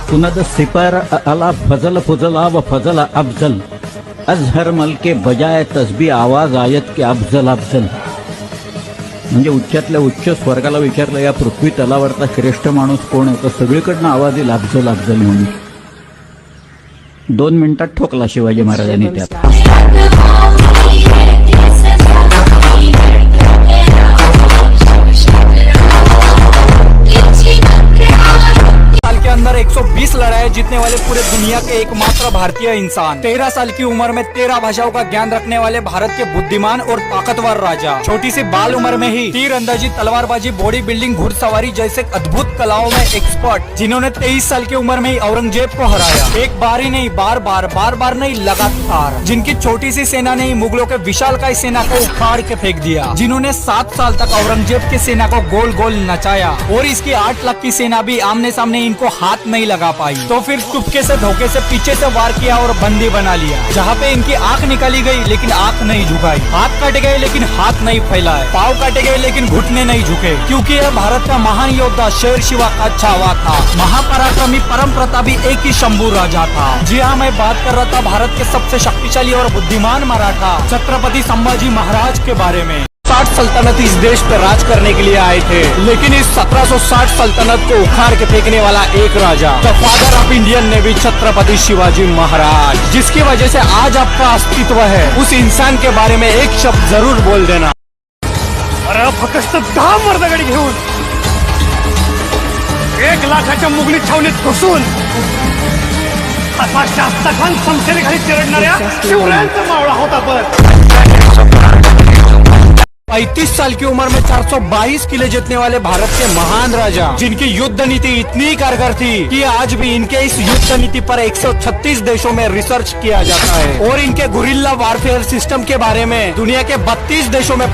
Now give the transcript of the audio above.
कुनद sipper अला फजल फुजला व फजल अफजल अजहर मल के बजाय तस्बी आवाज आयत के अफजल अफजल. म्हणजे उच्चातल्या उच्च स्वर्गाला विचारलं या पृथ्वी तलावरचा श्रेष्ठ माणूस कोण आहे, तर सगळीकडनं आवाज येईल अफजल अफजल म्हणून. 2 मिनिटात ठोकला शिवाजी महाराजांनी त्यात. के अंदर 120 लड़ाई जीतने वाले पूरे दुनिया के एकमात्र भारतीय इंसान, 13 साल की उम्र में 13 भाषाओं का ज्ञान रखने वाले भारत के बुद्धिमान और ताकतवर राजा, छोटी सी बाल उम्र में ही तीर अंदाजी, तलवारबाजी, बॉडी बिल्डिंग, घुड़सवारी जैसे अद्भुत कलाओं में एक्सपर्ट, जिन्होंने 23 साल की उम्र में ही औरंगजेब को हराया. एक बार ही नहीं, बार बार नहीं, लगातार. जिनकी छोटी सी सेना ने ही मुगलों के विशालकाय सेना को उखाड़ के फेंक दिया. जिन्होंने 7 साल तक औरंगजेब की सेना को गोल गोल नचाया और इसकी 8 लाख की सेना भी आमने सामने इनको हाथ नहीं लगा पाई. तो फिर चुपके से धोखे से पीछे से वार किया और बंदी बना लिया. जहाँ पे इनकी आंख निकाली गई लेकिन आंख नहीं झुकाई, हाथ काटे गए लेकिन हाथ नहीं फैलाए, पाँव काटे गए लेकिन घुटने नहीं झुके, क्योंकि यह भारत का महान योद्धा शेर शिवा का छावा था. महापराक्रमी परम प्रतापी एक ही शंभू राजा था. जी हाँ, मैं बात कर रहा था भारत के सबसे शक्तिशाली और बुद्धिमान मराठा छत्रपति संभाजी महाराज के बारे में. 60 सल्तनत इस देश पर राज करने के लिए आए थे, लेकिन इस 1760 सल्तनत को उखाड़ के फेंकने वाला एक राजा, the father of Indian navy Chhatrapati Shivaji Maharaj, जिसकी वजह से आज आपका अस्तित्व है, उस इंसान के बारे में एक शब्द जरूर बोल देना. अरे फक्त 10 मर्दगडी घेऊन 1 लाखाच्या मुघली छावणीत घुसून असा शास्ता खान समशेरी खाली चिरडणाऱ्या शिवरायांचा मावळा होता. पण 35 साल की उम्र में 422 किले जीतने वाले भारत के महान राजा, जिनकी युद्ध नीति इतनी कारगर थी कि आज भी इनके इस युद्ध नीति पर 136 देशों में रिसर्च किया जाता है और इनके गुरिल्ला वारफेयर सिस्टम के बारे में दुनिया के 32 देशों में